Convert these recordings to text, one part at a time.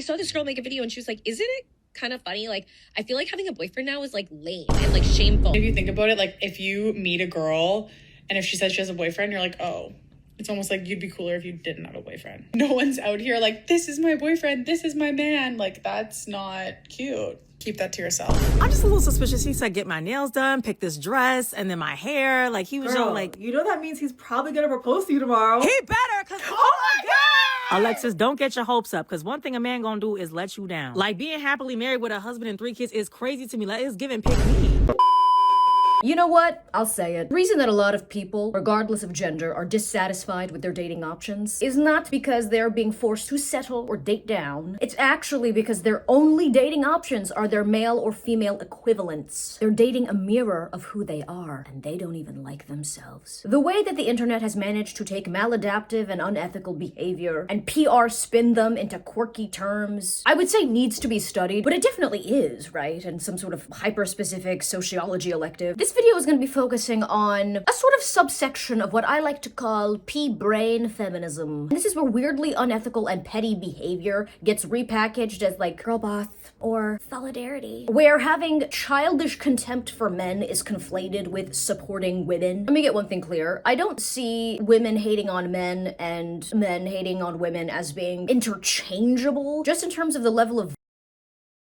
saw this girl make a video and she was like, isn't it kind of funny? Like, I feel like having a boyfriend now is like lame and like shameful. If you think about it, like if you meet a girl and if she says she has a boyfriend, you're like, oh, it's almost like you'd be cooler if you didn't have a boyfriend. No one's out here like, this is my boyfriend, this is my man. Like, that's not cute. Keep that to yourself. I'm just a little suspicious. He said, get my nails done, pick this dress, and then my hair. Like, he was Girl, like, you know that means he's probably gonna propose to you tomorrow. he better, because Oh my God! Alexis, don't get your hopes up, because one thing a man gonna do is let you down. Like, being happily married with a husband and 3 kids is crazy to me. Like, it's giving pick me. You know what? I'll say it. The reason that a lot of people, regardless of gender, are dissatisfied with their dating options is not because they're being forced to settle or date down. It's actually because their only dating options are their male or female equivalents. They're dating a mirror of who they are, and they don't even like themselves. The way that the internet has managed to take maladaptive and unethical behavior and PR spin them into quirky terms, I would say needs to be studied, but it definitely is, right? And some sort of hyper-specific sociology elective. This video is going to be focusing on a sort of subsection of what I like to call P-brain feminism. And this is where weirdly unethical and petty behavior gets repackaged as like girlboss or solidarity, where having childish contempt for men is conflated with supporting women. Let me get one thing clear. I don't see women hating on men and men hating on women as being interchangeable, just in terms of the level of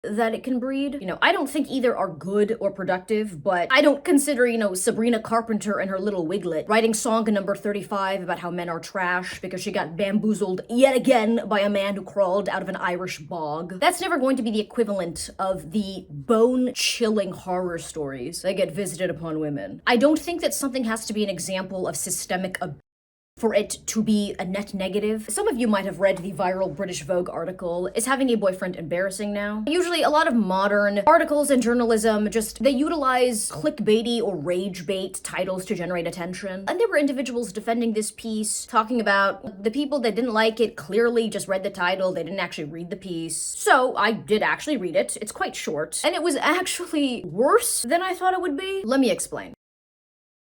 that it can breed. You know, I don't think either are good or productive, but I don't consider, you know, Sabrina Carpenter and her little wiglet writing song number 35 about how men are trash because she got bamboozled yet again by a man who crawled out of an Irish bog. That's never going to be the equivalent of the bone-chilling horror stories that get visited upon women. I don't think that something has to be an example of systemic abuse for it to be a net negative. Some of you might have read the viral British Vogue article, Is Having a Boyfriend Embarrassing Now? Usually a lot of modern articles in journalism they utilize clickbaity or rage bait titles to generate attention. And there were individuals defending this piece, talking about the people that didn't like it clearly just read the title, they didn't actually read the piece. So I did actually read it. It's quite short, and it was actually worse than I thought it would be. Let me explain.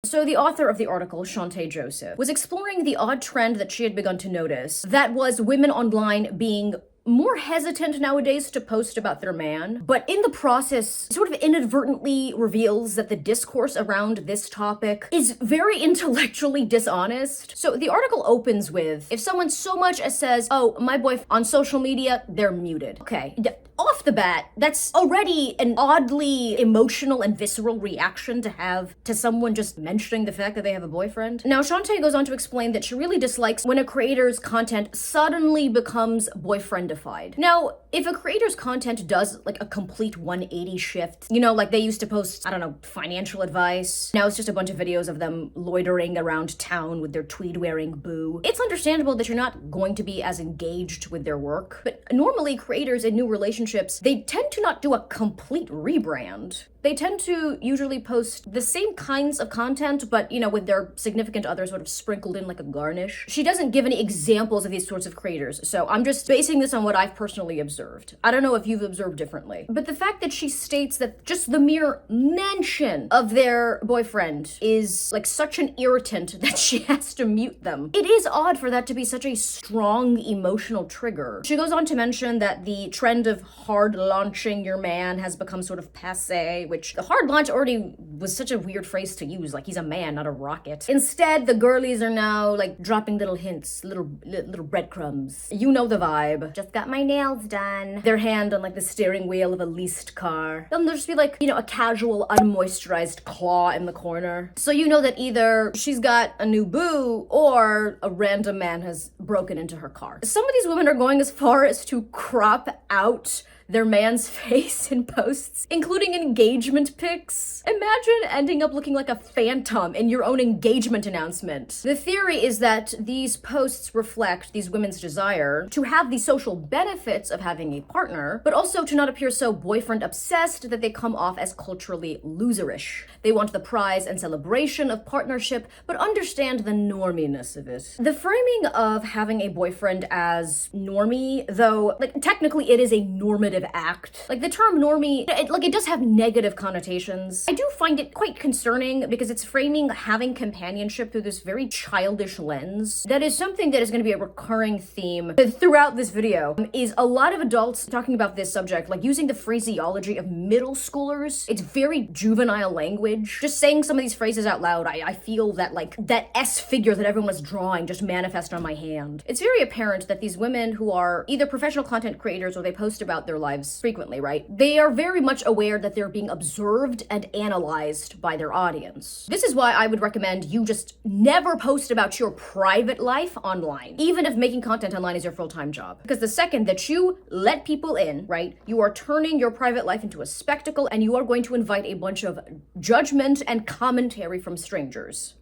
So the author of the article, Shantae Joseph, was exploring the odd trend that she had begun to notice, that was women online being more hesitant nowadays to post about their man, but in the process sort of inadvertently reveals that the discourse around this topic is very intellectually dishonest. So the article opens with, if someone so much as says, oh, my boyfriend on social media, they're muted. Okay, off the bat, that's already an oddly emotional and visceral reaction to have to someone just mentioning the fact that they have a boyfriend. Now, Shantae goes on to explain that she really dislikes when a creator's content suddenly becomes boyfriendified. Now, if a creator's content does like a complete 180 shift, you know, like they used to post, I don't know, financial advice. Now it's just a bunch of videos of them loitering around town with their tweed-wearing boo. It's understandable that you're not going to be as engaged with their work, but normally creators in new relationships, they tend to not do a complete rebrand. They tend to usually post the same kinds of content, but, you know, with their significant other sort of sprinkled in like a garnish. She doesn't give any examples of these sorts of creators, so I'm just basing this on what I've personally observed. I don't know if you've observed differently. But the fact that she states that just the mere mention of their boyfriend is like such an irritant that she has to mute them. It is odd for that to be such a strong emotional trigger. She goes on to mention that the trend of hard launching your man has become sort of passé, which the hard launch already was such a weird phrase to use, like he's a man, not a rocket. Instead, the girlies are now like dropping little hints, little breadcrumbs. You know the vibe. Just got my nails done. Their hand on like the steering wheel of a leased car. Then there'll just be like, you know, a casual unmoisturized claw in the corner. So you know that either she's got a new boo or a random man has broken into her car. Some of these women are going as far as to crop out their man's face in posts, including engagement pics. Imagine ending up looking like a phantom in your own engagement announcement. The theory is that these posts reflect these women's desire to have the social benefits of having a partner, but also to not appear so boyfriend obsessed that they come off as culturally loserish. They want the prize and celebration of partnership, but understand the norminess of it. The framing of having a boyfriend as normie, though, like technically it is a normative performative act. Like, the term normie, it does have negative connotations. I do find it quite concerning because it's framing having companionship through this very childish lens. That is something that is going to be a recurring theme throughout this video, is a lot of adults talking about this subject, like using the phraseology of middle schoolers. It's very juvenile language. Just saying some of these phrases out loud, I feel that, like, that S figure that everyone was drawing just manifest on my hand. It's very apparent that these women who are either professional content creators or they post about their lives frequently, right? They are very much aware that they're being observed and analyzed by their audience. This is why I would recommend you just never post about your private life online, even if making content online is your full-time job. Because the second that you let people in, right, you are turning your private life into a spectacle and you are going to invite a bunch of judgment and commentary from strangers.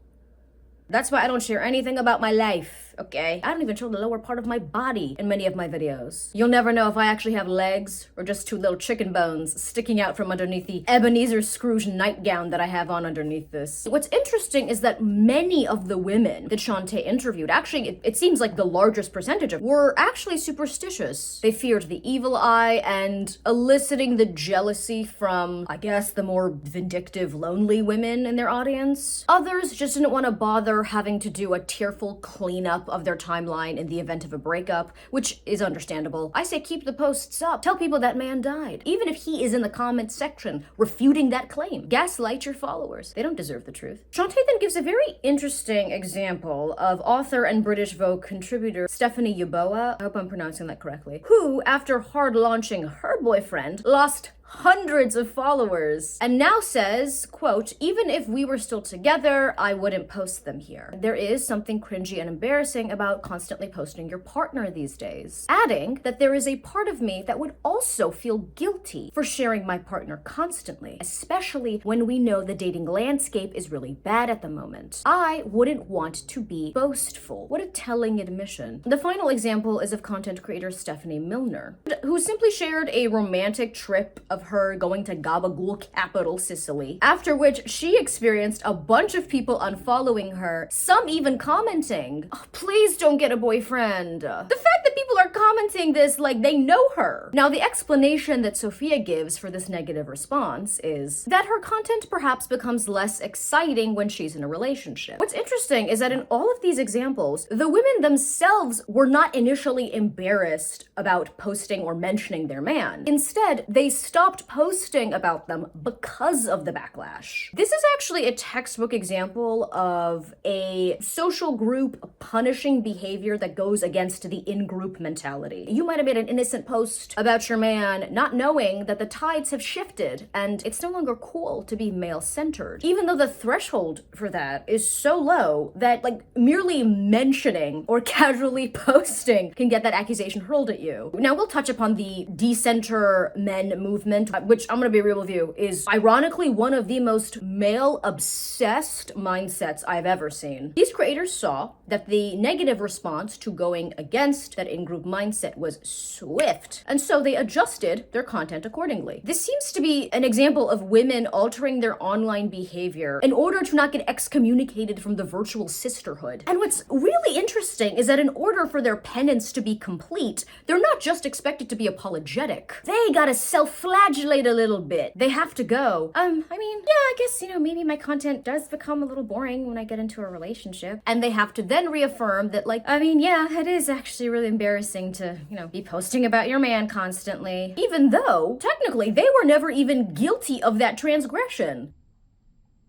That's why I don't share anything about my life, okay? I don't even show the lower part of my body in many of my videos. You'll never know if I actually have legs or just two little chicken bones sticking out from underneath the Ebenezer Scrooge nightgown that I have on underneath this. What's interesting is that many of the women that Shantae interviewed, actually, it seems like the largest percentage of, were actually superstitious. They feared the evil eye and eliciting the jealousy from, I guess, the more vindictive, lonely women in their audience. Others just didn't want to bother having to do a tearful cleanup of their timeline in the event of a breakup, which is understandable. I say keep the posts up. Tell people that man died, even if he is in the comments section refuting that claim. Gaslight your followers. They don't deserve the truth. Shantae then gives a very interesting example of author and British Vogue contributor Stephanie Yeboah, I hope I'm pronouncing that correctly, who, after hard launching her boyfriend, lost hundreds of followers, and now says, quote, even if we were still together, I wouldn't post them here. There is something cringy and embarrassing about constantly posting your partner these days. Adding that there is a part of me that would also feel guilty for sharing my partner constantly, especially when we know the dating landscape is really bad at the moment. I wouldn't want to be boastful. What a telling admission. The final example is of content creator Stephanie Milner, who simply shared a romantic trip of her going to Gabagool capital Sicily, after which she experienced a bunch of people unfollowing her, some even commenting, oh, please don't get a boyfriend. The fact that people are commenting this like they know her. Now, the explanation that Sophia gives for this negative response is that her content perhaps becomes less exciting when she's in a relationship. What's interesting is that in all of these examples, the women themselves were not initially embarrassed about posting or mentioning their man. Instead, they stopped posting about them because of the backlash. This is actually a textbook example of a social group punishing behavior that goes against the in-group mentality. You might have made an innocent post about your man, not knowing that the tides have shifted and it's no longer cool to be male-centered, even though the threshold for that is so low that, like, merely mentioning or casually posting can get that accusation hurled at you. Now, we'll touch upon the decenter men movement, which I'm gonna be real with you, is ironically one of the most male-obsessed mindsets I've ever seen. These creators saw that the negative response to going against that in-group mindset was swift, and so they adjusted their content accordingly. This seems to be an example of women altering their online behavior in order to not get excommunicated from the virtual sisterhood. And what's really interesting is that in order for their penance to be complete, they're not just expected to be apologetic. They gotta self-flagellate a little bit. They have to go, I mean, yeah, I guess, maybe my content does become a little boring when I get into a relationship. And they have to then reaffirm that, like, yeah, it is actually really embarrassing to, be posting about your man constantly. Even though, technically, they were never even guilty of that transgression.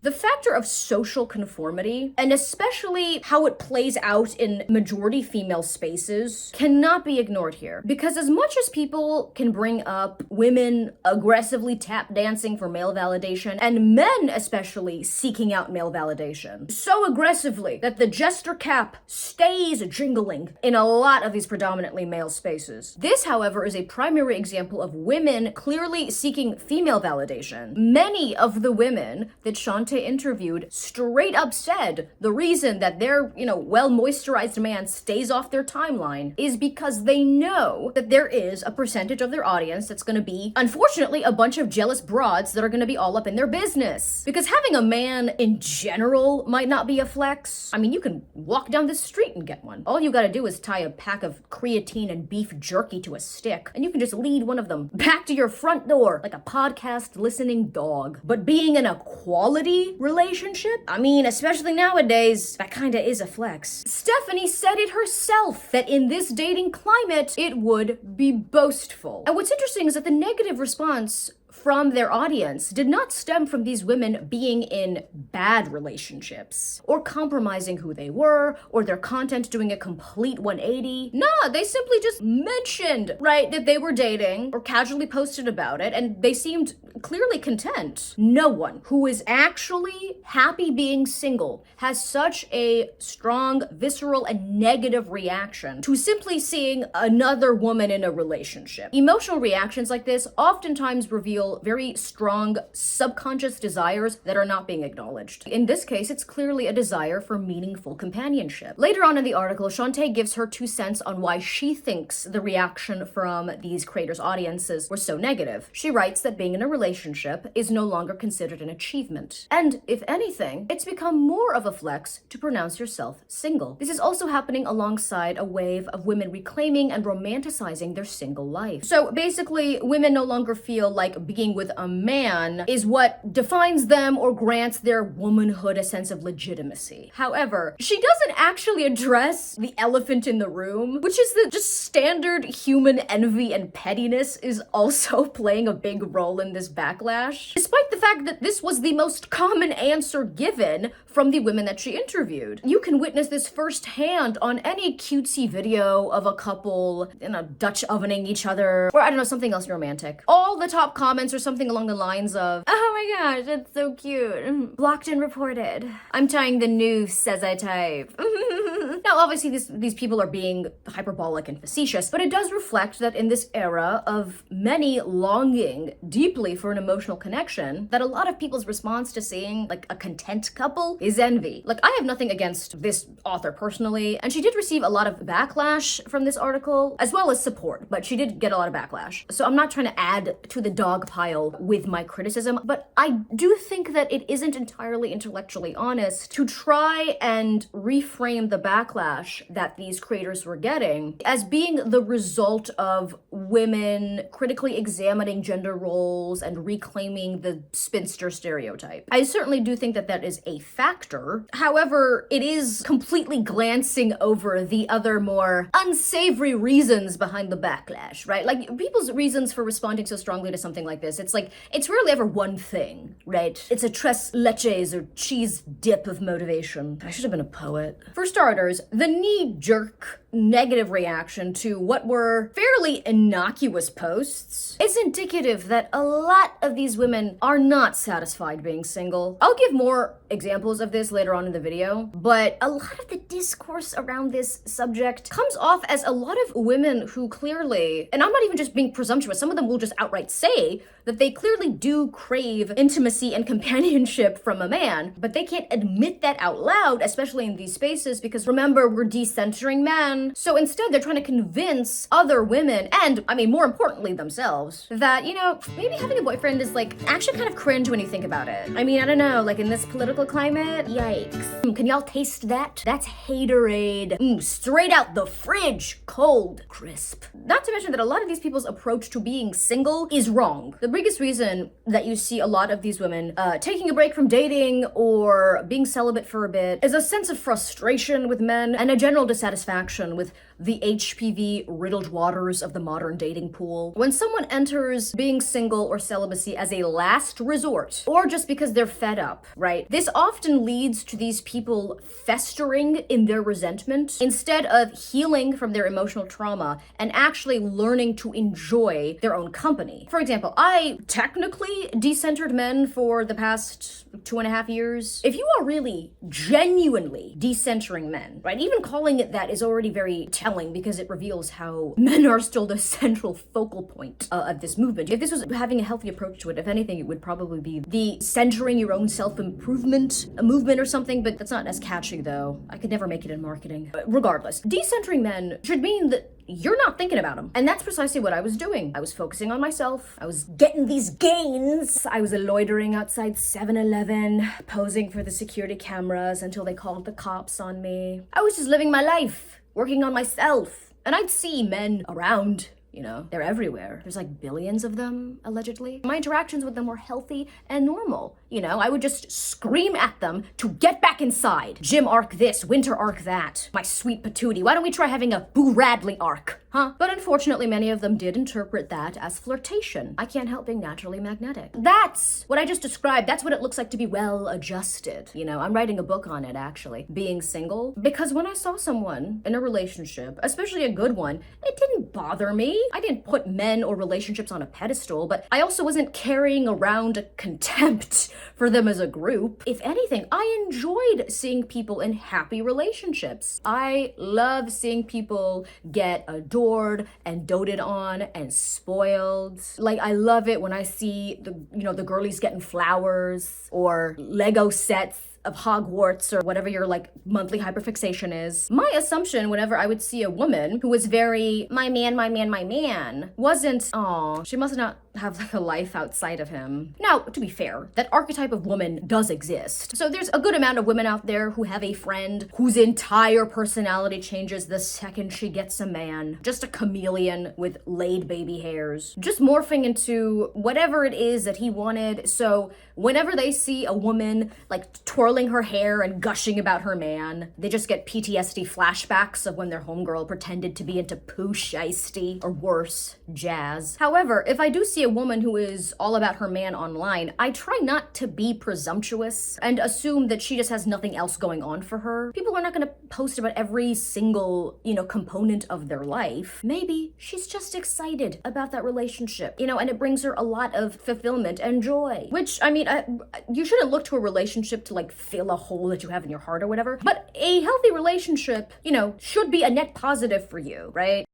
The factor of social conformity, and especially how it plays out in majority female spaces, cannot be ignored here. Because as much as people can bring up women aggressively tap dancing for male validation, and men especially seeking out male validation, so aggressively that the jester cap stays jingling in a lot of these predominantly male spaces. This, however, is a primary example of women clearly seeking female validation. Many of the women that Shantae Shantae interviewed straight up said the reason that their, well-moisturized man stays off their timeline is because they know that there is a percentage of their audience that's going to be, unfortunately, a bunch of jealous broads that are going to be all up in their business. Because having a man in general might not be a flex. I mean, you can walk down the street and get one. All you gotta do is tie a pack of creatine and beef jerky to a stick, and you can just lead one of them back to your front door like a podcast listening dog. But being in a quality relationship, I mean, especially nowadays, that kinda is a flex. Stephanie said it herself, that in this dating climate, it would be boastful. And what's interesting is that the negative response from their audience did not stem from these women being in bad relationships or compromising who they were or their content doing a complete 180. Nah, they simply just mentioned, right, that they were dating or casually posted about it, and they seemed clearly content. No one who is actually happy being single has such a strong, visceral, and negative reaction to simply seeing another woman in a relationship. Emotional reactions like this oftentimes reveal very strong subconscious desires that are not being acknowledged. In this case, it's clearly a desire for meaningful companionship. Later on in the article, Shantae gives her 2 cents on why she thinks the reaction from these creators' audiences were so negative. She writes that being in a relationship is no longer considered an achievement. And if anything, it's become more of a flex to pronounce yourself single. This is also happening alongside a wave of women reclaiming and romanticizing their single life. So basically, women no longer feel like being with a man is what defines them or grants their womanhood a sense of legitimacy. However, she doesn't actually address the elephant in the room, which is that just standard human envy and pettiness is also playing a big role in this backlash, despite the fact that this was the most common answer given from the women that she interviewed. You can witness this firsthand on any cutesy video of a couple, Dutch ovening each other, or I don't know, something else romantic. All the top comments are something along the lines of, "Oh my gosh, it's so cute. Blocked and reported. I'm tying the noose as I type." Now, obviously, these people are being hyperbolic and facetious, but it does reflect that in this era of many longing deeply for an emotional connection, that a lot of people's response to seeing like a content couple is envy. Like, I have nothing against this author personally, and she did receive a lot of backlash from this article, as well as support, but she did get a lot of backlash. So I'm not trying to add to the dog pile with my criticism, but I do think that it isn't entirely intellectually honest to try and reframe the backlash that these creators were getting as being the result of women critically examining gender roles and reclaiming the spinster stereotype. I certainly do think that that is a factor. However, it is completely glancing over the other more unsavory reasons behind the backlash, right? Like, people's reasons for responding so strongly to something like this, it's rarely ever one thing, right? It's a tres leches or cheese dip of motivation. I should have been a poet. For starters, the knee-jerk negative reaction to what were fairly innocuous posts is indicative that a lot of these women are not satisfied being single. I'll give more examples of this later on in the video, but a lot of the discourse around this subject comes off as a lot of women who clearly, and I'm not even just being presumptuous, some of them will just outright say that they clearly do crave intimacy and companionship from a man, but they can't admit that out loud, especially in these spaces, because remember, we're decentering men. So instead, they're trying to convince other women, and I mean, more importantly, themselves, that, maybe having a boyfriend is actually kind of cringe when you think about it. I mean, I don't know, in this political climate, yikes. Can y'all taste that? That's haterade. Straight out the fridge, cold, crisp. Not to mention that a lot of these people's approach to being single is wrong. The biggest reason that you see a lot of these women taking a break from dating or being celibate for a bit is a sense of frustration with men and a general dissatisfaction with the HPV-riddled waters of the modern dating pool. When someone enters being single or celibacy as a last resort, or just because they're fed up, right? This often leads to these people festering in their resentment instead of healing from their emotional trauma and actually learning to enjoy their own company. For example, I technically decentered men for the past 2.5 years. If you are really genuinely decentering men, right? Even calling it that is already very telling telling because it reveals how men are still the central focal point of this movement. If this was having a healthy approach to it, if anything, it would probably be the centering your own self-improvement movement or something, but that's not as catchy though. I could never make it in marketing. But regardless, decentering men should mean that you're not thinking about them. And that's precisely what I was doing. I was focusing on myself. I was getting these gains. I was loitering outside 7-Eleven, posing for the security cameras until they called the cops on me. I was just living my life, working on myself. And I'd see men around. You know, they're everywhere. There's like billions of them, allegedly. My interactions with them were healthy and normal. You know, I would just scream at them to get back inside. Gym arc this, winter arc that. My sweet patootie, why don't we try having a Boo Radley arc? Huh? But unfortunately, many of them did interpret that as flirtation. I can't help being naturally magnetic. That's what I just described. That's what it looks like to be well adjusted. You know, I'm writing a book on it, actually. Being single. Because when I saw someone in a relationship, especially a good one, it didn't bother me. I didn't put men or relationships on a pedestal, but I also wasn't carrying around a contempt for them as a group. If anything, I enjoyed seeing people in happy relationships. I love seeing people get adored and doted on and spoiled. Like, I love it when I see the girlies getting flowers or Lego sets of Hogwarts or whatever your like monthly hyperfixation is. My assumption whenever I would see a woman who was very my man wasn't, aw, she must not have like a life outside of him. Now, to be fair, that archetype of woman does exist. So there's a good amount of women out there who have a friend whose entire personality changes the second she gets a man. Just a chameleon with laid baby hairs. Just morphing into whatever it is that he wanted. So whenever they see a woman like twirling her hair and gushing about her man, they just get PTSD flashbacks of when their homegirl pretended to be into poosh iced tea or worse, jazz. However, if I do see a woman who is all about her man online, I try not to be presumptuous and assume that she just has nothing else going on for her. People are not going to post about every single, component of their life. Maybe she's just excited about that relationship, and it brings her a lot of fulfillment and joy. Which, I mean, you shouldn't look to a relationship to like fill a hole that you have in your heart or whatever, but a healthy relationship, should be a net positive for you, right?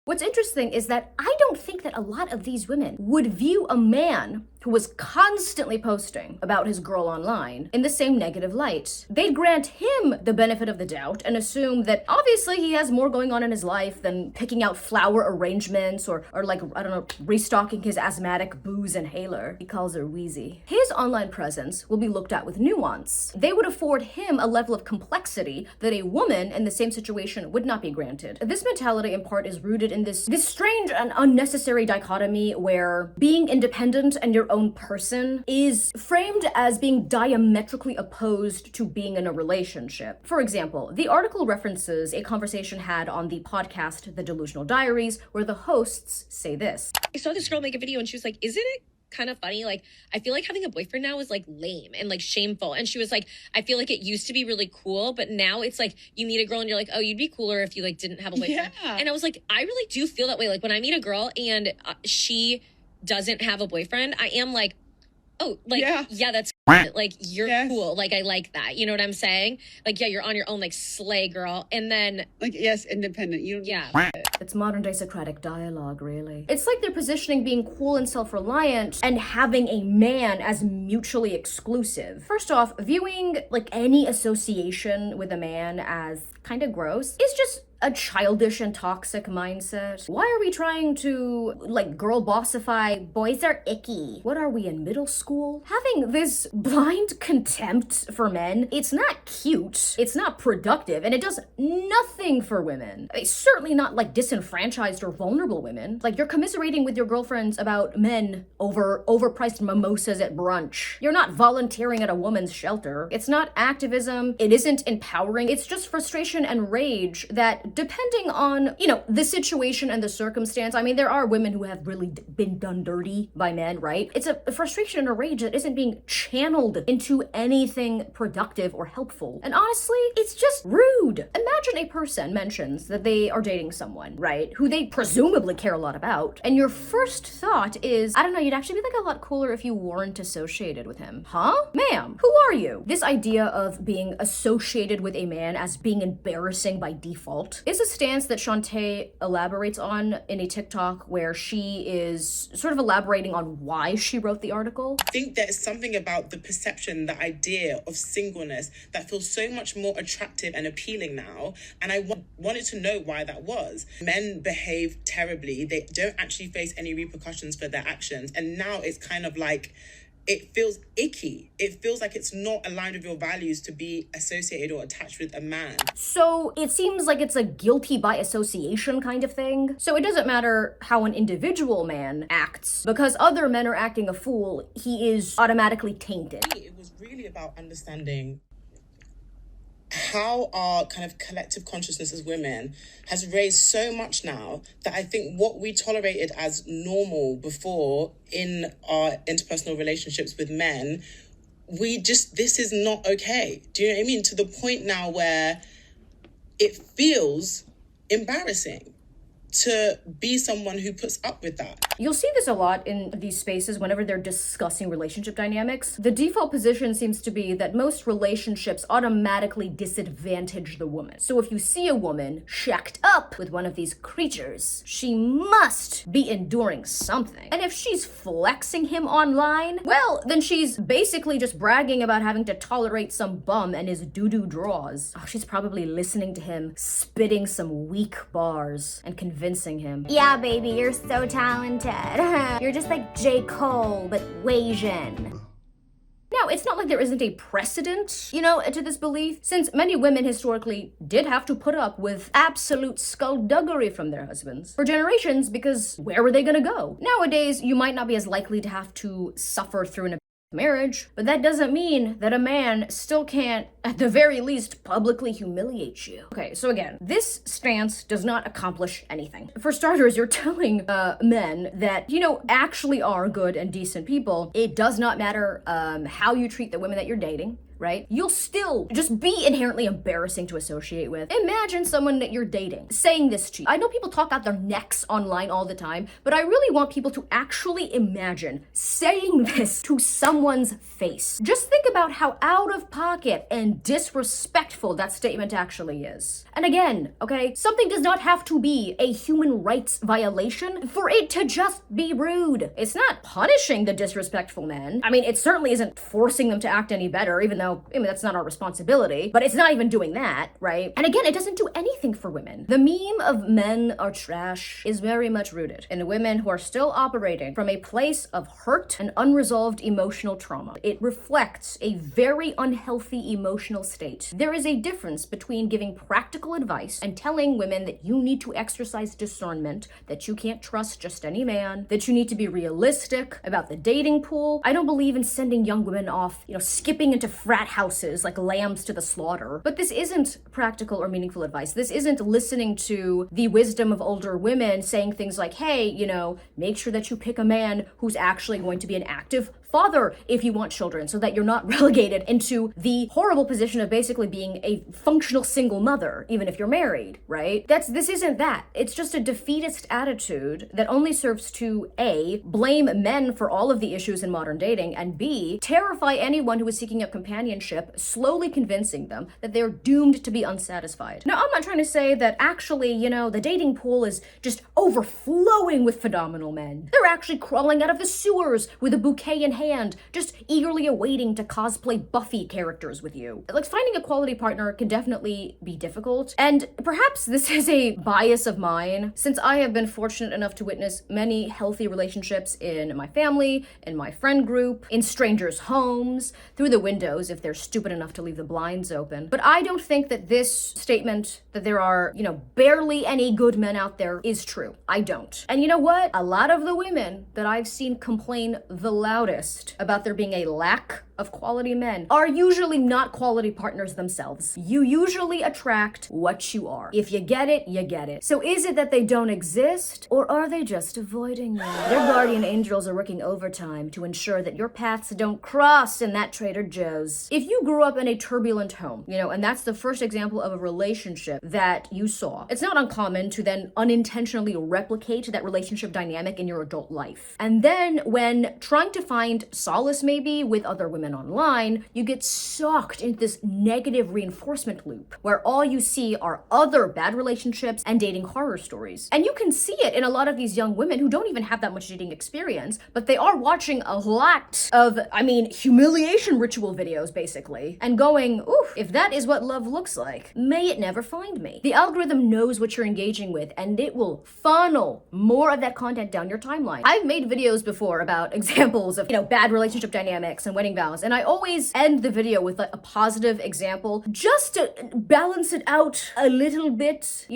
What's interesting is that I don't think that a lot of these women would view a man who was constantly posting about his girl online in the same negative light. They'd grant him the benefit of the doubt and assume that obviously he has more going on in his life than picking out flower arrangements or like, I don't know, restocking his asthmatic booze inhaler. He calls her Wheezy. His online presence will be looked at with nuance. They would afford him a level of complexity that a woman in the same situation would not be granted. This mentality in part is rooted in this strange and unnecessary dichotomy where being independent and your own person is framed as being diametrically opposed to being in a relationship. For example, the article references a conversation had on the podcast The Delusional Diaries, where the hosts say this. I saw this girl make a video and she was like, isn't it kind of funny? Like, I feel like having a boyfriend now is like lame and like shameful. And she was like, I feel like it used to be really cool, but now it's like you meet a girl and you're like, oh, you'd be cooler if you like didn't have a boyfriend. Yeah. And I was like, I really do feel that way. Like when I meet a girl and she doesn't have a boyfriend, I am like, oh, like, yeah that's like, you're cool. Like, I like that. You know what I'm saying? Like, yeah, you're on your own, like, slay girl. And then, like, yes, independent. It's modern day Socratic dialogue, really. It's like they're positioning being cool and self-reliant and having a man as mutually exclusive. First off, viewing, like, any association with a man as kind of gross is just a childish and toxic mindset. Why are we trying to, like, girl bossify? Boys are icky. What are we, in middle school? Having this blind contempt for men, it's not cute, it's not productive, and it does nothing for women. I mean, certainly not, like, disenfranchised or vulnerable women. Like, you're commiserating with your girlfriends about men over overpriced mimosas at brunch. You're not volunteering at a woman's shelter. It's not activism. It isn't empowering. It's just frustration and rage that, depending on, the situation and the circumstance, I mean, there are women who have really been done dirty by men, right? It's a frustration and a rage that isn't being channeled into anything productive or helpful. And honestly, it's just rude. Imagine a person mentions that they are dating someone, right, who they presumably care a lot about, and your first thought is, I don't know, you'd actually be like a lot cooler if you weren't associated with him. Huh? Ma'am, who are you? This idea of being associated with a man as being embarrassing by default this is a stance that Shantae elaborates on in a TikTok where she is sort of elaborating on why she wrote the article. I think there's something about the perception, the idea of singleness that feels so much more attractive and appealing now. And I wanted to know why that was. Men behave terribly. They don't actually face any repercussions for their actions. And now it's kind of like, it feels icky. It feels like it's not aligned with your values to be associated or attached with a man. So it seems like it's a guilty by association kind of thing. So it doesn't matter how an individual man acts. Because other men are acting a fool, he is automatically tainted. It was really about understanding how our kind of collective consciousness as women has raised so much now that I think what we tolerated as normal before in our interpersonal relationships with men, this is not okay. Do you know what I mean? To the point now where it feels embarrassing to be someone who puts up with that. You'll see this a lot in these spaces whenever they're discussing relationship dynamics. The default position seems to be that most relationships automatically disadvantage the woman. So if you see a woman shacked up with one of these creatures, she must be enduring something. And if she's flexing him online, well, then she's basically just bragging about having to tolerate some bum and his doo-doo draws. Oh, she's probably listening to him spitting some weak bars and convincing him, yeah, baby, you're so talented. You're just like J. Cole, but Asian. Now, it's not like there isn't a precedent, to this belief, since many women historically did have to put up with absolute skullduggery from their husbands for generations, because where were they gonna go? Nowadays, you might not be as likely to have to suffer through an marriage, but that doesn't mean that a man still can't, at the very least, publicly humiliate you. Okay, so again, this stance does not accomplish anything. For starters, you're telling men that, actually are good and decent people. It does not matter how you treat the women that you're dating, right? You'll still just be inherently embarrassing to associate with. Imagine someone that you're dating saying this to you. I know people talk out their necks online all the time, but I really want people to actually imagine saying this to someone's face. Just think about how out of pocket and disrespectful that statement actually is. And again, okay, something does not have to be a human rights violation for it to just be rude. It's not punishing the disrespectful men. I mean, it certainly isn't forcing them to act any better, even though that's not our responsibility, but it's not even doing that, right? And again, it doesn't do anything for women. The meme of men are trash is very much rooted in women who are still operating from a place of hurt and unresolved emotional trauma. It reflects a very unhealthy emotional state. There is a difference between giving practical advice and telling women that you need to exercise discernment, that you can't trust just any man, that you need to be realistic about the dating pool. I don't believe in sending young women off, skipping into frat houses like lambs to the slaughter. But this isn't practical or meaningful advice. This isn't listening to the wisdom of older women saying things like, hey, make sure that you pick a man who's actually going to be an active father if you want children, so that you're not relegated into the horrible position of basically being a functional single mother, even if you're married, right? This isn't that. It's just a defeatist attitude that only serves to A, blame men for all of the issues in modern dating, and B, terrify anyone who is seeking out companionship, slowly convincing them that they're doomed to be unsatisfied. Now, I'm not trying to say that actually, the dating pool is just overflowing with phenomenal men. They're actually crawling out of the sewers with a bouquet in hand, just eagerly awaiting to cosplay Buffy characters with you. Like, finding a quality partner can definitely be difficult, and perhaps this is a bias of mine, since I have been fortunate enough to witness many healthy relationships in my family, in my friend group, in strangers' homes, through the windows if they're stupid enough to leave the blinds open. But I don't think that this statement that there are, barely any good men out there is true. I don't. And you know what? A lot of the women that I've seen complain the loudest about there being a lack of quality men are usually not quality partners themselves. You usually attract what you are. If you get it, you get it. So is it that they don't exist, or are they just avoiding you? Their guardian angels are working overtime to ensure that your paths don't cross in that Trader Joe's. If you grew up in a turbulent home, and that's the first example of a relationship that you saw, it's not uncommon to then unintentionally replicate that relationship dynamic in your adult life. And then when trying to find solace maybe with other women women online, you get sucked into this negative reinforcement loop where all you see are other bad relationships and dating horror stories. And you can see it in a lot of these young women who don't even have that much dating experience, but they are watching a lot of, humiliation ritual videos, basically, and going, oof, if that is what love looks like, may it never find me. The algorithm knows what you're engaging with, and it will funnel more of that content down your timeline. I've made videos before about examples of, bad relationship dynamics and wedding vows, and I always end the video with a positive example just to balance it out a little bit,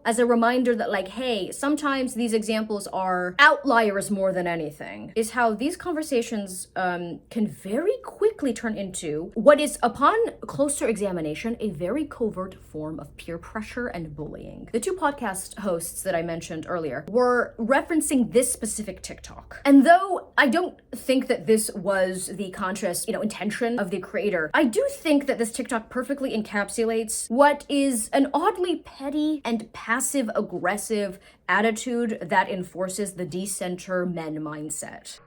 as a reminder that hey, sometimes these examples are outliers more than anything, is how these conversations can very quickly turn into what is, upon closer examination, a very covert form of peer pressure and bullying. The two podcast hosts that I mentioned earlier were referencing this specific TikTok. And though I don't think that this was the conscious, intention of the creator, I do think that this TikTok perfectly encapsulates what is an oddly petty and passive-aggressive attitude that enforces the decenter men mindset.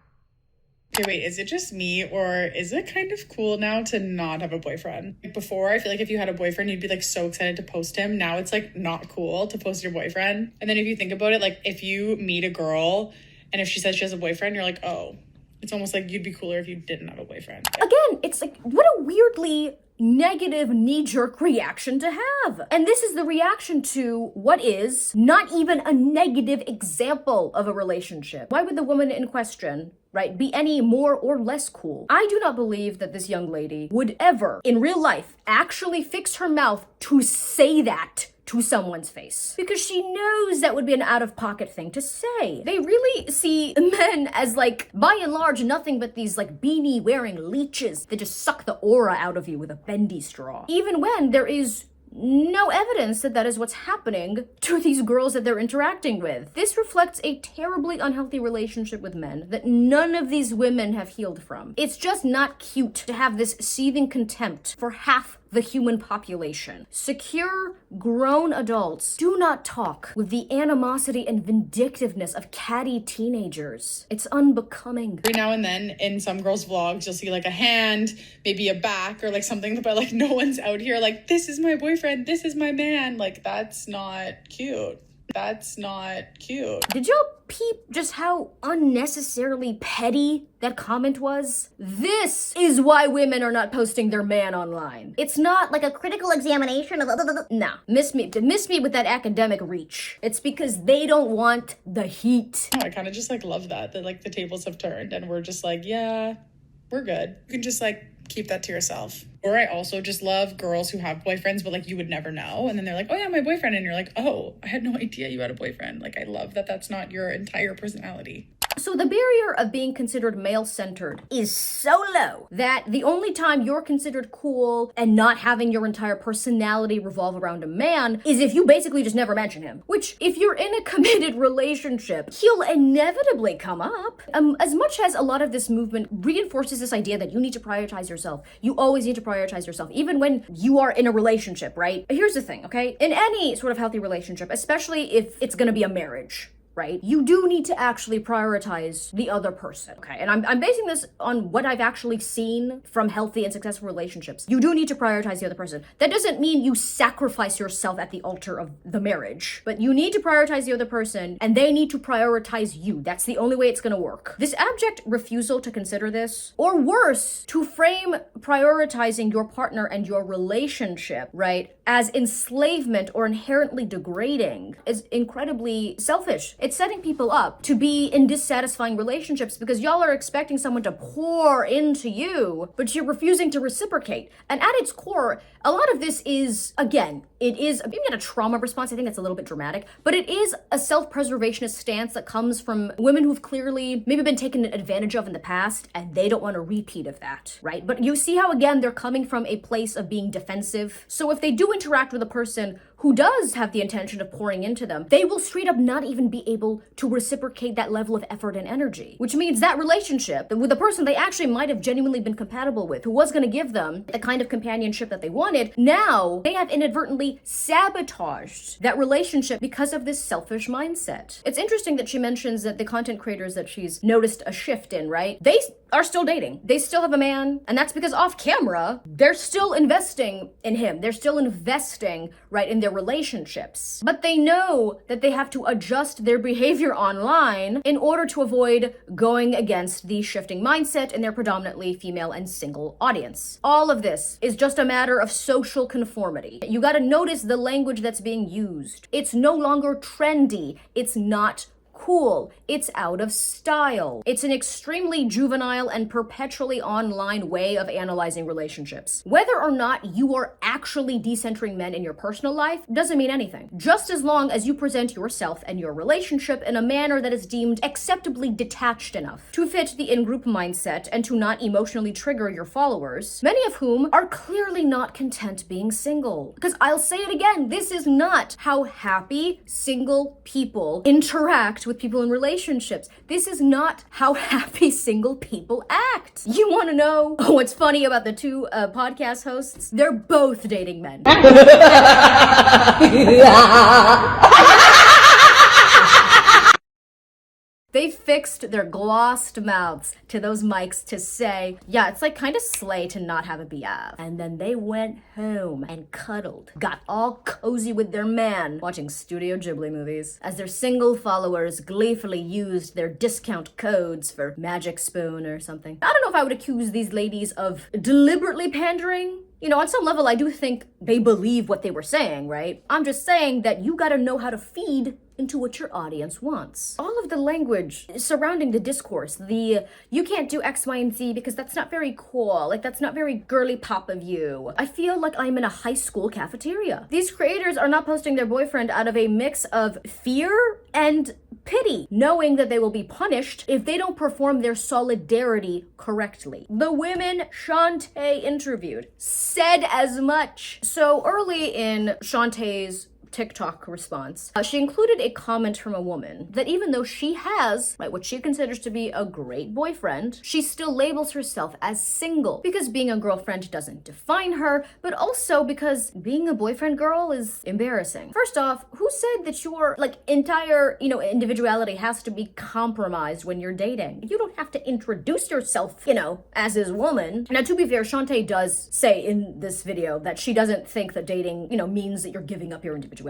Okay, wait, is it just me, or is it kind of cool now to not have a boyfriend? Before, I feel like if you had a boyfriend, you'd be so excited to post him. Now it's not cool to post your boyfriend. And then if you think about it, if you meet a girl and if she says she has a boyfriend, you're oh, it's almost you'd be cooler if you didn't have a boyfriend. Again, it's what a weirdly negative knee-jerk reaction to have. And this is the reaction to what is not even a negative example of a relationship. Why would the woman in question, be any more or less cool? I do not believe that this young lady would ever, in real life, actually fix her mouth to say that to someone's face, because she knows that would be an out-of-pocket thing to say. They really see men as by and large nothing but these beanie-wearing leeches that just suck the aura out of you with a bendy straw, even when there is no evidence that that is what's happening to these girls that they're interacting with. This reflects a terribly unhealthy relationship with men that none of these women have healed from. It's just not cute to have this seething contempt for half the human population. Secure, grown adults do not talk with the animosity and vindictiveness of catty teenagers. It's unbecoming. Every now and then in some girls' vlogs, you'll see a hand, maybe a back, or something, but no one's out here this is my boyfriend, this is my man. That's not cute. That's not cute. Did y'all peep just how unnecessarily petty that comment was? This is why women are not posting their man online. It's not a critical examination of nah, miss me with that academic reach. It's because they don't want the heat. I kind of just love that the tables have turned and we're just yeah, we're good. You can just keep that to yourself. Or I also just love girls who have boyfriends, but you would never know. And then they're oh yeah, my boyfriend. And you're oh, I had no idea you had a boyfriend. I love that that's not your entire personality. So the barrier of being considered male-centered is so low that the only time you're considered cool and not having your entire personality revolve around a man is if you basically just never mention him. Which, if you're in a committed relationship, he'll inevitably come up. As much as a lot of this movement reinforces this idea that you need to prioritize yourself, you always need to prioritize yourself, even when you are in a relationship, right? Here's the thing, okay? In any sort of healthy relationship, especially if it's gonna be a marriage, right? You do need to actually prioritize the other person, okay? And I'm basing this on what I've actually seen from healthy and successful relationships. You do need to prioritize the other person. That doesn't mean you sacrifice yourself at the altar of the marriage, but you need to prioritize the other person and they need to prioritize you. That's the only way it's gonna work. This abject refusal to consider this, or worse, to frame prioritizing your partner and your relationship, right, as enslavement or inherently degrading is incredibly selfish. It's setting people up to be in dissatisfying relationships because y'all are expecting someone to pour into you, but you're refusing to reciprocate. And at its core, a lot of this is, again, it is maybe not a trauma response, I think that's a little bit dramatic, but it is a self-preservationist stance that comes from women who've clearly maybe been taken advantage of in the past, and they don't want a repeat of that, right? But you see how, again, they're coming from a place of being defensive. So if they do interact with a person who does have the intention of pouring into them, they will straight up not even be able to reciprocate that level of effort and energy. Which means that relationship with a person they actually might have genuinely been compatible with, who was going to give them the kind of companionship that they wanted, now they have inadvertently sabotaged that relationship because of this selfish mindset. It's interesting that she mentions that the content creators that she's noticed a shift in, right? They are still dating. They still have a man, and that's because off camera, they're still investing in him. They're still investing, right, in their relationships. But they know that they have to adjust their behavior online in order to avoid going against the shifting mindset in their predominantly female and single audience. All of this is just a matter of social conformity. You gotta notice the language that's being used. It's no longer trendy. It's not cool. It's out of style. It's an extremely juvenile and perpetually online way of analyzing relationships. Whether or not you are actually decentering men in your personal life doesn't mean anything. Just as long as you present yourself and your relationship in a manner that is deemed acceptably detached enough to fit the in-group mindset and to not emotionally trigger your followers, many of whom are clearly not content being single. Because I'll say it again, this is not how happy single people interact with people in relationships. This is not how happy single people act. You want to know what's funny about the two podcast hosts? They're both dating men. They fixed their glossed mouths to those mics to say, yeah, it's like kind of slay to not have a BF. And then they went home and cuddled, got all cozy with their man, watching Studio Ghibli movies, as their single followers gleefully used their discount codes for Magic Spoon or something. I don't know if I would accuse these ladies of deliberately pandering. You know, on some level, I do think they believe what they were saying, right? I'm just saying that you gotta know how to feed into what your audience wants. All of the language surrounding the discourse, the you can't do X, Y, and Z because that's not very cool, like that's not very girly pop of you. I feel like I'm in a high school cafeteria. These creators are not posting their boyfriend out of a mix of fear and pity, knowing that they will be punished if they don't perform their solidarity correctly. The women Shantae interviewed said as much. So early in Shantae's TikTok response, she included a comment from a woman that even though she has, right, what she considers to be a great boyfriend, she still labels herself as single because being a girlfriend doesn't define her, but also because being a boyfriend girl is embarrassing. First off, who said that your entire, individuality has to be compromised when you're dating? You don't have to introduce yourself, as his woman. Now, to be fair, Shantae does say in this video that she doesn't think that dating, means that you're giving up your individuality.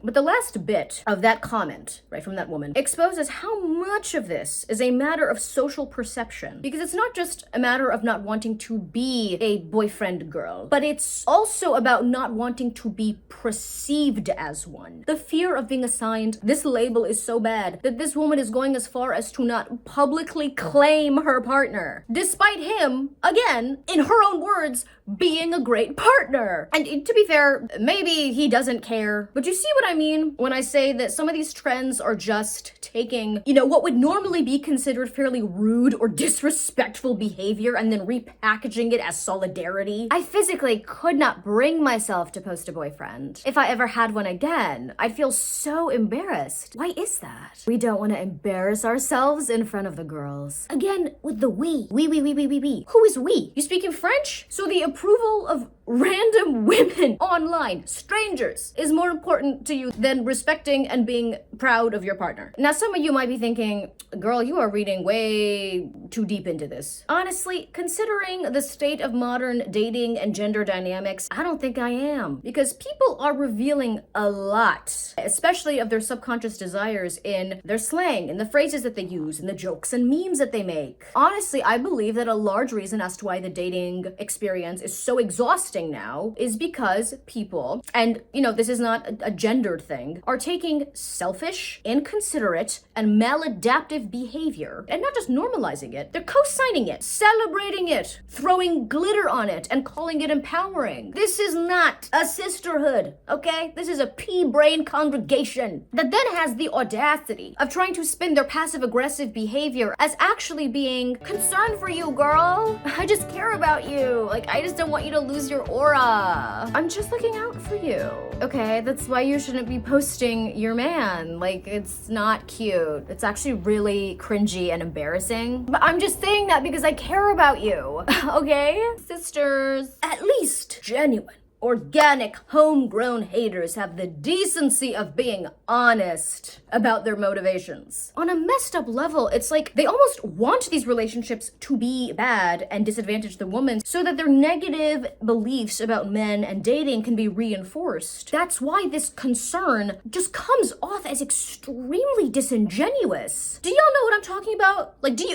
But the last bit of that comment, right, from that woman, exposes how much of this is a matter of social perception. Because it's not just a matter of not wanting to be a boyfriend girl, but it's also about not wanting to be perceived as one. The fear of being assigned this label is so bad that this woman is going as far as to not publicly claim her partner, despite him, again, in her own words, being a great partner. And to be fair, maybe he doesn't care, but you see what I mean when I say that some of these trends are just taking, what would normally be considered fairly rude or disrespectful behavior and then repackaging it as solidarity. I physically could not bring myself to post a boyfriend. If I ever had one again, I'd feel so embarrassed. Why is that? We don't want to embarrass ourselves in front of the girls. Again, with the we. We. Who is we? You speaking French? So the approval of random women online, strangers, is more important to you than respecting and being proud of your partner. Now, some of you might be thinking, girl, you are reading way too deep into this. Honestly, considering the state of modern dating and gender dynamics, I don't think I am. Because people are revealing a lot, especially of their subconscious desires in their slang, in the phrases that they use, in the jokes and memes that they make. Honestly, I believe that a large reason as to why the dating experience is so exhausting now is because people, and this is not a gendered thing, are taking selfish, inconsiderate, and maladaptive behavior and not just normalizing it, they're co-signing it, celebrating it, throwing glitter on it, and calling it empowering. This is not a sisterhood, okay? This is a pea-brain congregation that then has the audacity of trying to spin their passive-aggressive behavior as actually being concerned for you, girl. I just care about you. I just don't want you to lose your your aura. I'm just looking out for you. Okay, that's why you shouldn't be posting your man. Like, it's not cute. It's actually really cringy and embarrassing. But I'm just saying that because I care about you. Okay? Sisters, at least genuine, organic, homegrown haters have the decency of being honest about their motivations. On a messed up level, it's like they almost want these relationships to be bad and disadvantage the woman so that their negative beliefs about men and dating can be reinforced. That's why this concern just comes off as extremely disingenuous. Do y'all know what I'm talking about? Like, do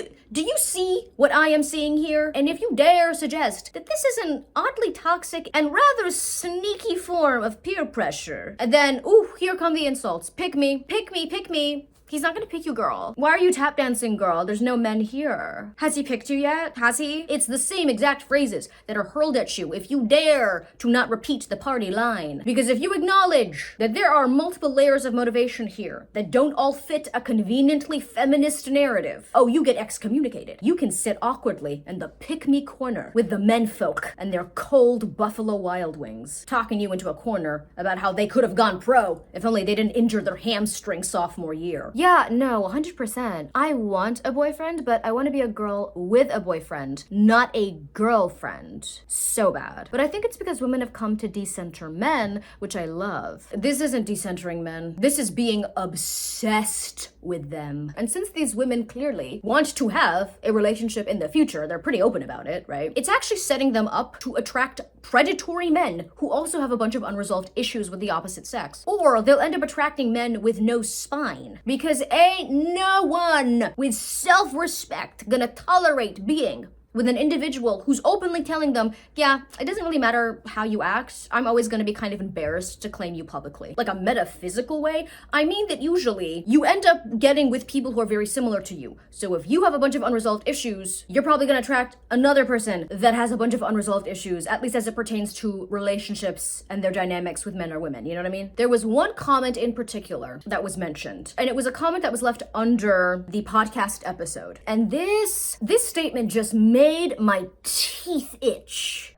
you see what I am seeing here? And if you dare suggest that this is an oddly toxic and rather sneaky form of peer pressure, and then, ooh, here come the insults. Pick me, pick me, pick me. He's not gonna pick you, girl. Why are you tap dancing, girl? There's no men here. Has he picked you yet? Has he? It's the same exact phrases that are hurled at you if you dare to not repeat the party line. Because if you acknowledge that there are multiple layers of motivation here that don't all fit a conveniently feminist narrative, oh, you get excommunicated. You can sit awkwardly in the pick-me corner with the menfolk and their cold Buffalo Wild Wings, talking you into a corner about how they could have gone pro if only they didn't injure their hamstring sophomore year. Yeah, no, 100%. I want a boyfriend, but I want to be a girl with a boyfriend, not a girlfriend. So bad. But I think it's because women have come to decenter men, which I love. This isn't decentering men. This is being obsessed with them. And since these women clearly want to have a relationship in the future, they're pretty open about it, right? It's actually setting them up to attract predatory men who also have a bunch of unresolved issues with the opposite sex. Or they'll end up attracting men with no spine. Because ain't no one with self-respect gonna tolerate being with an individual who's openly telling them, yeah, it doesn't really matter how you act. I'm always gonna be kind of embarrassed to claim you publicly. Like a metaphysical way, I mean that usually you end up getting with people who are very similar to you. So if you have a bunch of unresolved issues, you're probably gonna attract another person that has a bunch of unresolved issues, at least as it pertains to relationships and their dynamics with men or women, you know what I mean? There was one comment in particular that was mentioned, and it was a comment that was left under the podcast episode. And this statement just made my teeth itch.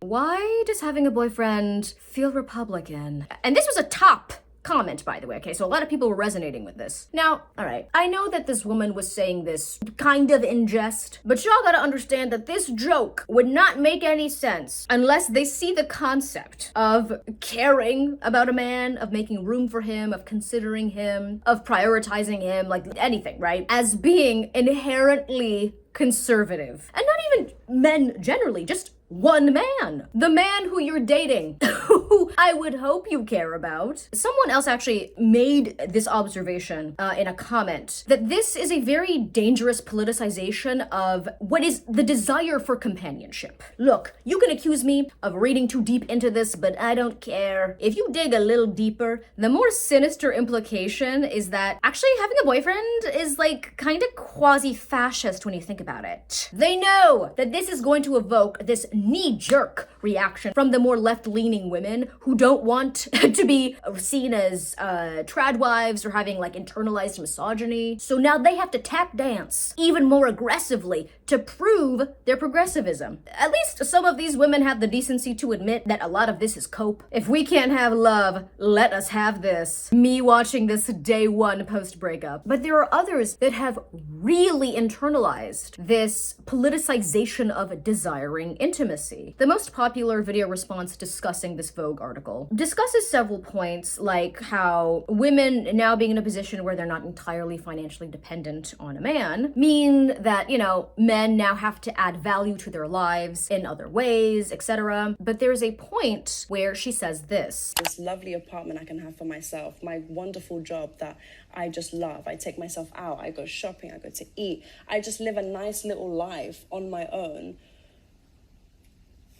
Why does having a boyfriend feel Republican? And this was a top comment, by the way, okay? So a lot of people were resonating with this. Now, all right, I know that this woman was saying this kind of in jest, but y'all gotta understand that this joke would not make any sense unless they see the concept of caring about a man, of making room for him, of considering him, of prioritizing him, like anything, right? As being inherently conservative. And not even men generally, just one man. The man who you're dating, who I would hope you care about. Someone else actually made this observation in a comment that this is a very dangerous politicization of what is the desire for companionship. Look, you can accuse me of reading too deep into this, but I don't care. If you dig a little deeper, the more sinister implication is that actually having a boyfriend is like kind of quasi-fascist when you think about it. They know that this is going to evoke this knee-jerk reaction from the more left-leaning women who don't want to be seen as trad wives or having like internalized misogyny. So now they have to tap dance even more aggressively to prove their progressivism. At least some of these women have the decency to admit that a lot of this is cope. If we can't have love, let us have this. Me watching this day one post-breakup. But there are others that have really internalized this politicization of desiring intimacy. The most popular video response discussing this Vogue article discusses several points, like how women now being in a position where they're not entirely financially dependent on a man mean that, you know, men now have to add value to their lives in other ways, etc. But there's a point where she says this lovely apartment I can have for myself, my wonderful job that I just love. I take myself out, I go shopping, I go to eat. I just live a nice little life on my own.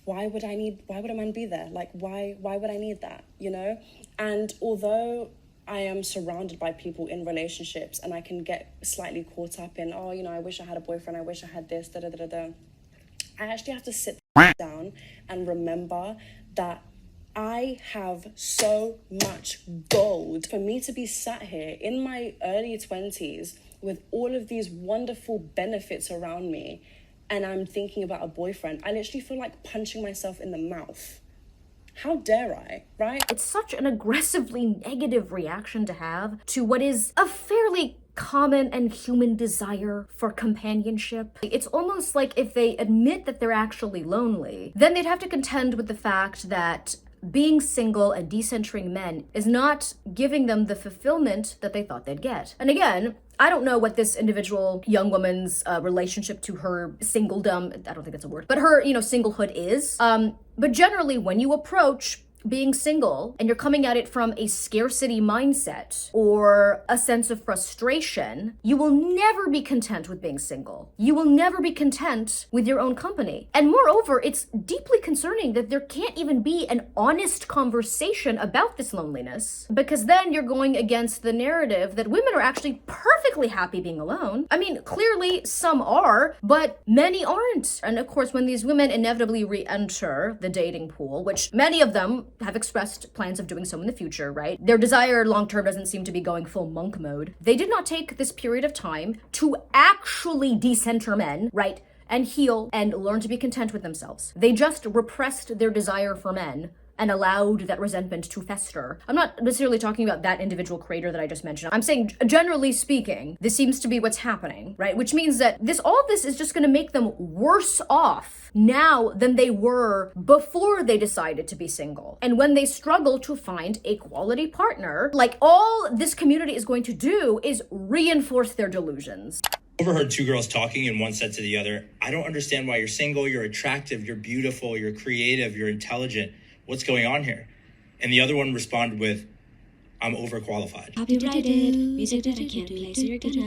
Why would a man be there? Like, why would I need that, you know? And although I am surrounded by people in relationships and I can get slightly caught up in, oh, you know, I wish I had a boyfriend, I wish I had this, I actually have to sit down and remember that I have so much gold. For me to be sat here in my early 20s with all of these wonderful benefits around me and I'm thinking about a boyfriend, I literally feel like punching myself in the mouth. How dare I, right? It's such an aggressively negative reaction to have to what is a fairly common and human desire for companionship. It's almost like if they admit that they're actually lonely, then they'd have to contend with the fact that being single and decentering men is not giving them the fulfillment that they thought they'd get. And again, I don't know what this individual young woman's relationship to her singledom, I don't think that's a word, but her, singlehood is. But generally, when you approach being single and you're coming at it from a scarcity mindset or a sense of frustration, you will never be content with being single. You will never be content with your own company. And moreover, it's deeply concerning that there can't even be an honest conversation about this loneliness, because then you're going against the narrative that women are actually perfectly happy being alone. I mean, clearly some are, but many aren't. And of course, when these women inevitably re-enter the dating pool, which many of them have expressed plans of doing so in the future, right? Their desire long-term doesn't seem to be going full monk mode. They did not take this period of time to actually decenter men, right? And heal and learn to be content with themselves. They just repressed their desire for men and allowed that resentment to fester. I'm not necessarily talking about that individual creator that I just mentioned. I'm saying, generally speaking, this seems to be what's happening, right? Which means that all of this is just gonna make them worse off now than they were before they decided to be single. And when they struggle to find a quality partner, like all this community is going to do is reinforce their delusions. Overheard two girls talking and one said to the other, I don't understand why you're single, you're attractive, you're beautiful, you're creative, you're intelligent. What's going on here? And the other one responded with, I'm overqualified. Copyrighted music that I can't play, so you're gonna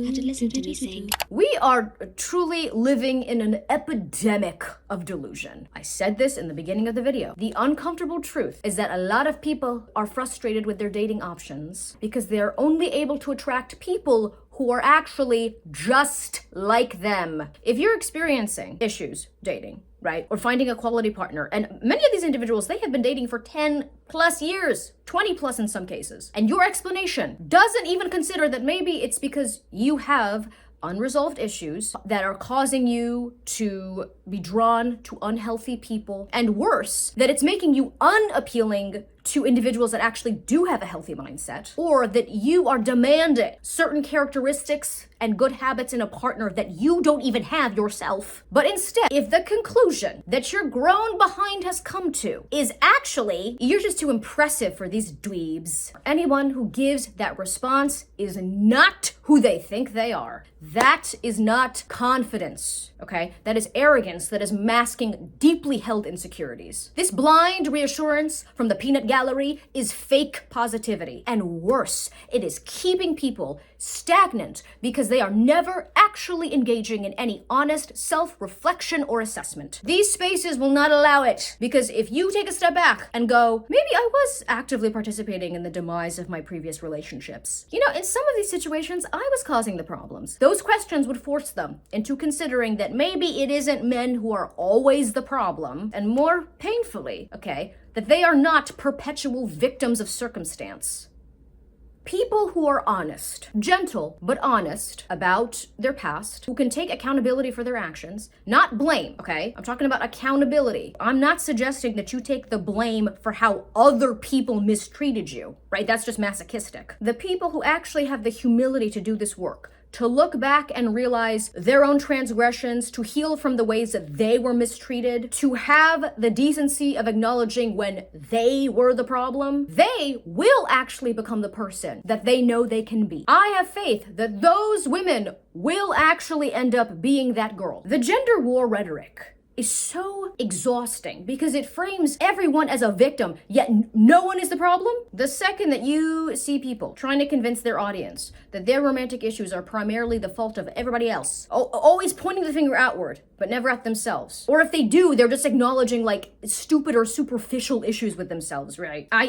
have to listen to me sing. We are truly living in an epidemic of delusion. I said this in the beginning of the video. The uncomfortable truth is that a lot of people are frustrated with their dating options because they're only able to attract people who are actually just like them. If you're experiencing issues dating, right, or finding a quality partner, and many of these individuals, they have been dating for 10 plus years, 20 plus in some cases, and your explanation doesn't even consider that maybe it's because you have unresolved issues that are causing you to be drawn to unhealthy people, and worse, that it's making you unappealing to individuals that actually do have a healthy mindset, or that you are demanding certain characteristics and good habits in a partner that you don't even have yourself. But instead, if the conclusion that you're grown behind has come to is actually you're just too impressive for these dweebs, anyone who gives that response is not who they think they are. That is not confidence, okay? That is arrogance that is masking deeply held insecurities. This blind reassurance from the peanut gallery is fake positivity. And worse, it is keeping people stagnant because they are never actually engaging in any honest self-reflection or assessment. These spaces will not allow it, because if you take a step back and go, maybe I was actively participating in the demise of my previous relationships. In some of these situations, I was causing the problems. Those questions would force them into considering that maybe it isn't men who are always the problem, and more painfully, okay, that they are not perpetual victims of circumstance. People who are honest, gentle, but honest about their past, who can take accountability for their actions, not blame, okay? I'm talking about accountability. I'm not suggesting that you take the blame for how other people mistreated you, right? That's just masochistic. The people who actually have the humility to do this work, to look back and realize their own transgressions, to heal from the ways that they were mistreated, to have the decency of acknowledging when they were the problem, they will actually become the person that they know they can be. I have faith that those women will actually end up being that girl. The gender war rhetoric is so exhausting because it frames everyone as a victim, yet no one is the problem. The second that you see people trying to convince their audience that their romantic issues are primarily the fault of everybody else, always pointing the finger outward, but never at themselves. Or if they do, they're just acknowledging like stupid or superficial issues with themselves, right? I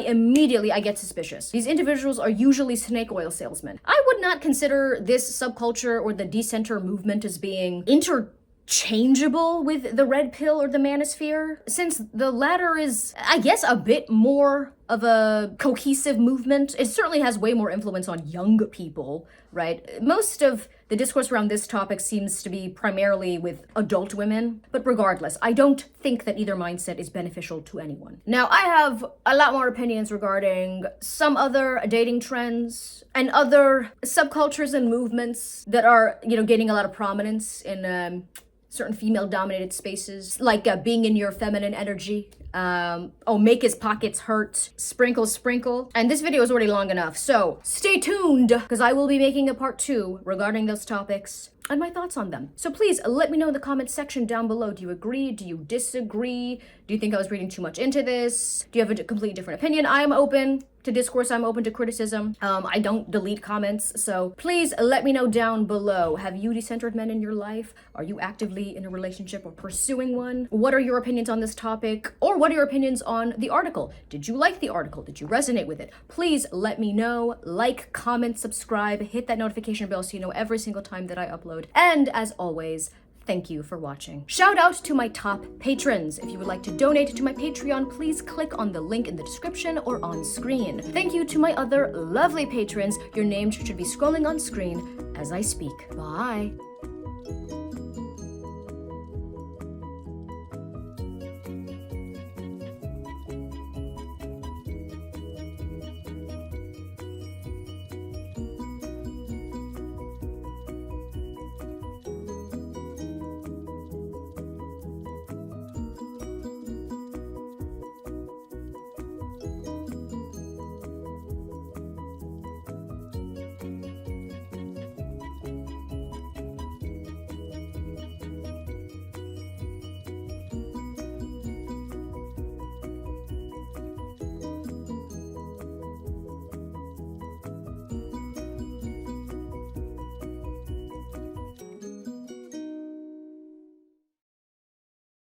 get suspicious. These individuals are usually snake oil salesmen. I would not consider this subculture or the decenter movement as being interchangeable with the red pill or the manosphere, since the latter is, I guess, a bit more of a cohesive movement. It certainly has way more influence on young people, right? Most of The discourse around this topic seems to be primarily with adult women, but regardless, I don't think that either mindset is beneficial to anyone. Now, I have a lot more opinions regarding some other dating trends and other subcultures and movements that are, gaining a lot of prominence in certain female-dominated spaces, like being in your feminine energy. Make his pockets hurt, sprinkle, sprinkle. And this video is already long enough, so stay tuned, because I will be making a part 2 regarding those topics and my thoughts on them. So please let me know in the comments section down below. Do you agree? Do you disagree? Do you think I was reading too much into this? Do you have a completely different opinion? I am open to discourse. I'm open to criticism. I don't delete comments, so please let me know down below. Have you decentered men in your life? Are you actively in a relationship or pursuing one? What are your opinions on this topic? Or what are your opinions on the article? Did you like the article? Did you resonate with it? Please let me know. Like, comment, subscribe, hit that notification bell so you know every single time that I upload. And as always, thank you for watching. Shout out to my top patrons. If you would like to donate to my Patreon, please click on the link in the description or on screen. Thank you to my other lovely patrons. Your names should be scrolling on screen as I speak. Bye.